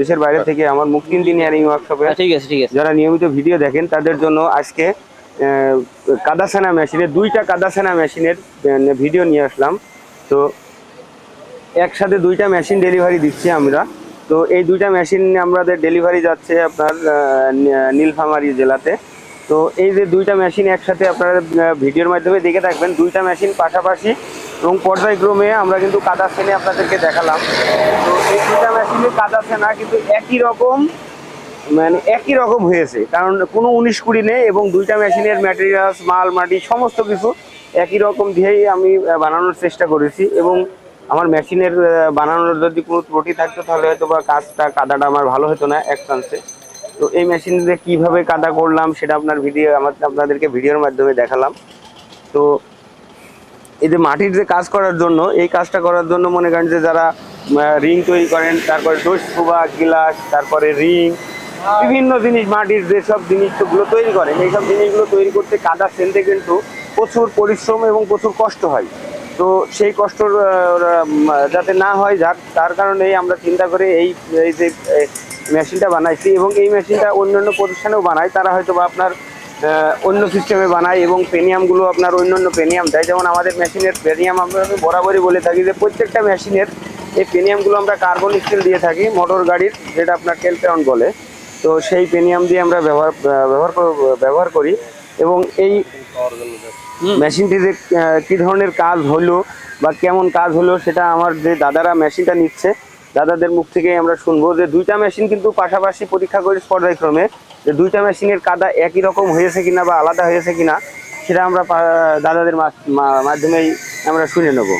দেশের বাইরে থেকে আমার মুক্তি ইঞ্জিনিয়ারিং ওয়ার্কশপে যারা নিয়মিত ভিডিও দেখেন তাদের জন্য আজকে কাদাসানা মেশিনের দুইটা কাদাসানা মেশিনের ভিডিও নিয়ে আসলাম। তো একসাথে দুইটা মেশিন ডেলিভারি দিচ্ছি আমরা। তো এই দুইটা মেশিন আমাদের ডেলিভারি যাচ্ছে আপনার নীলফামারী জেলাতে। তো এই যে দুইটা মেশিন একসাথে আপনারা ভিডিওর মাধ্যমে দেখে থাকবেন, দুইটা মেশিন পাশাপাশি এবং পর্যায়ক্রমে আমরা কিন্তু কাদা সেনে আপনাদেরকে দেখালাম। তো এই দুইটা মেশিনের কাদা সেনা কিন্তু একই রকম হয়েছে, কারণ কোনো 19-20 নেই এবং দুইটা মেশিনের ম্যাটেরিয়ালস মাল মাটি সমস্ত কিছু একই রকম দিয়েই আমি বানানোর চেষ্টা করেছি। এবং আমার মেশিনের বানানোর যদি কোনো ত্রুটি থাকতো তাহলে হয়তো বা কাদাটা আমার ভালো হতো না এক চান্সে। তো এই মেশিন দিয়ে কীভাবে কাদা করলাম সেটা আপনাদেরকে ভিডিওর মাধ্যমে দেখালাম। তো এই যে মাটির যে কাজ করার জন্য, এই কাজটা করার জন্য মনে করেন যে যারা রিং তৈরি করেন, তারপরে ডোসকুবা গিলাস, তারপরে রিং, বিভিন্ন জিনিস মাটির যেসব জিনিসগুলো তৈরি করেন, এইসব জিনিসগুলো তৈরি করতে কাদা ফেলতে কিন্তু প্রচুর পরিশ্রম এবং প্রচুর কষ্ট হয়। তো সেই কষ্ট যাতে না হয় তার কারণেই আমরা চিন্তা করে এই যে মেশিনটা বানাইছি। এবং এই মেশিনটা অন্যান্য প্রতিষ্ঠানেও বানায়, তারা হয়তো বা আপনার অন্য সিস্টেমে বানায় এবং পেনিয়ামগুলো আপনার অন্যান্য পেনিয়াম দেয়। যেমন আমাদের মেশিনের পেনিয়াম আমরা বরাবরই বলে থাকি যে প্রত্যেকটা মেশিনের এই পেনিয়ামগুলো আমরা কার্বন স্টিল দিয়ে থাকি, মোটর গাড়ির, যেটা আপনার টেলপেরন বলে। তো সেই পেনিয়াম দিয়ে আমরা ব্যবহার করি। এবং এই মেশিনটি যে কী ধরনের কাজ হলো বা কেমন কাজ হলো সেটা আমার যে দাদারা মেশিনটা নিচ্ছে দাদাদের মুখ থেকে আমরা শুনবো। যে দুইটা মেশিন কিন্তু পাশাপাশি পরীক্ষা করি পর্যায়ক্রমে, যে দুইটা মেশিনের কাদা একই রকম হয়েছে কিনা বা আলাদা হয়েছে কিনা সেটা আমরা দাদাদের মাধ্যমেই আমরা শুনে নেব।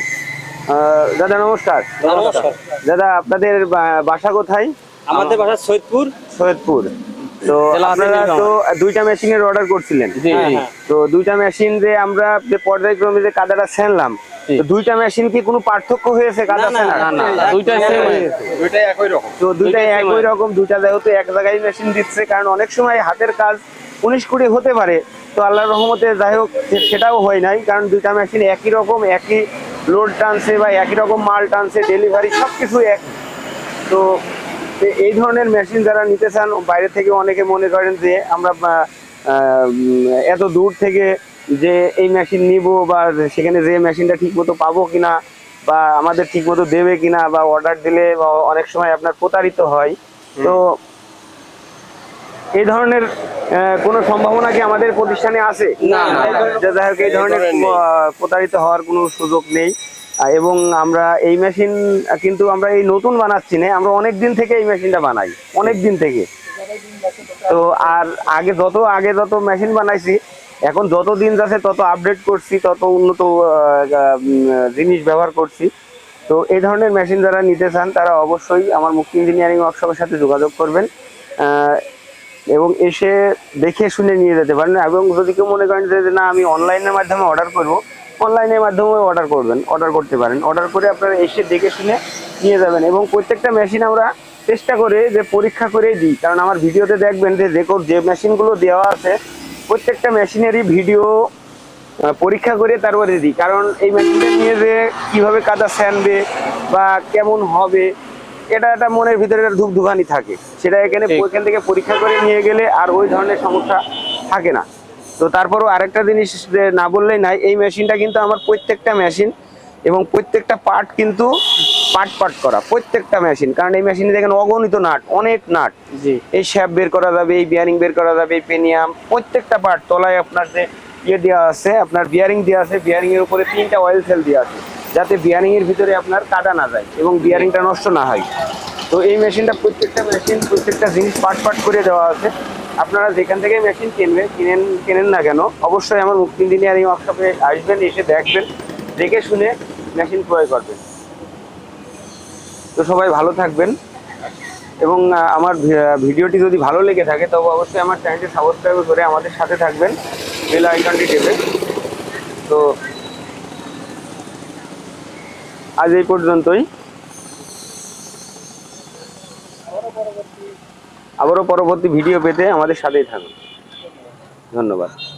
দাদা নমস্কার। দাদা আপনাদের বাসা কোথায়? আমাদের বাসা সৈয়দপুর। তো আপনারা তো দুইটা মেশিনের অর্ডার করছিলেন। তো দুইটা মেশিন যে আমরা যে পর্যায়ক্রমে যে কাদাটা ছেনলাম, তো দুইটা মেশিন কি কোনো পার্থক্য হয়েছে কাদা ছেনার? না, দুইটাই একই রকম। তো দুইটাই একই রকম, দুইটা যেহেতু এক জায়গায় মেশিন দিচ্ছে, কারণ অনেক সময় হাতের কাজ 19-20 হতে পারে। তো আল্লাহর রহমতে যাই হোক সেটাও হয় নাই, কারণ দুইটা মেশিন একই রকম, একই লোড টানছে বা একই রকম মাল টানছে, ডেলিভারি সব কিছু এক। তো এই ধরনের মেশিন যারা নিতে চান, বাইরে থেকে অনেকে মনে করেন যে আমরা এত দূর থেকে যে এই মেশিন নিব বা সেখানে যে মেশিনটা ঠিক মতো পাবো কিনা বা আমাদের ঠিক মতো দেবে কিনা বা অর্ডার দিলে অনেক সময় আপনার প্রতারিত হয়। তো এই ধরনের কোনো সম্ভাবনা কি আমাদের প্রতিষ্ঠানে আছে? যাই হোক এই ধরনের প্রতারিত হওয়ার কোনো সুযোগ নেই। এবং আমরা এই মেশিন কিন্তু আমরা এই নতুন বানাচ্ছি না, আমরা অনেক দিন থেকে এই মেশিনটা বানাই, অনেক দিন থেকে। তো আর আগে যত মেশিন বানাইছি, এখন যত দিন যাচ্ছে তত আপডেট করছি, তত উন্নত জিনিস ব্যবহার করছি। তো এই ধরনের মেশিন যারা নিতে চান তারা অবশ্যই আমার মুক্তি ইঞ্জিনিয়ারিং ওয়ার্কশপের সাথে যোগাযোগ করবেন। এবং এসে দেখে শুনে নিয়ে যেতে পারেন। এবং যদি কেউ মনে করেন যে না আমি অনলাইনের মাধ্যমে অর্ডার করব, অনলাইনের মাধ্যমে অর্ডার করতে পারেন। অর্ডার করে আপনারা এসে দেখে শুনে নিয়ে যাবেন। এবং প্রত্যেকটা মেশিন আমরা চেষ্টা করে যে পরীক্ষা করেই দিই, কারণ আমার ভিডিওতে দেখবেন যে মেশিনগুলো দেওয়া আছে প্রত্যেকটা মেশিনেরই ভিডিও পরীক্ষা করে তারপরে দিই। কারণ এই মেশিনটা নিয়ে যে কীভাবে কাদা ছানবে বা কেমন হবে, এটা একটা মনের ভিতরে একটা ধুকধুকানি থাকে, সেটা এখান থেকে পরীক্ষা করে নিয়ে গেলে আর ওই ধরনের সমস্যা থাকে না। তো তারপরও আরেকটা জিনিস যে না বললেই নাই, এই মেশিনটা কিন্তু আমার প্রত্যেকটা মেশিন এবং প্রত্যেকটা পার্ট কিন্তু পার্ট করা প্রত্যেকটা মেশিন। কারণ এই মেশিনে দেখেন অগণিত নাট, অনেক নাট, জি এই শ্যাপ বের করা যাবে, এই বিয়ারিং বের করা যাবে, এই পেনিয়াম, প্রত্যেকটা পার্ট তলায় আপনার যে দেওয়া আছে, আপনার বিয়ারিং দেওয়া আছে, বিয়ারিং এর উপরে 3টা অয়েল সেল দেওয়া আছে, যাতে বিয়ারিং এর ভিতরে আপনার কাদা না যায় এবং বিয়ারিংটা নষ্ট না হয়। তো এই মেশিনটা প্রত্যেকটা জিনিস পার্ট করে দেওয়া আছে। আপনারা যেখান থেকে মেশিন কেনেন না কেন, অবশ্যই আমার মুক্তি ইঞ্জিনিয়ারিং ওয়ার্কশপে আসবেন, এসে দেখবেন, দেখে শুনে মেশিন ক্রয় করবেন। তো সবাই ভালো থাকবেন এবং আমার ভিডিওটি যদি ভালো লেগে থাকে তবে অবশ্যই আমার চ্যানেলটি সাবস্ক্রাইব করে আমাদের সাথে থাকবেন, বেল আইকনটি টেপে। তো আজ এই পর্যন্তই, আবারও পরবর্তী ভিডিও পেতে আমাদের সাথেই থাকুন। ধন্যবাদ।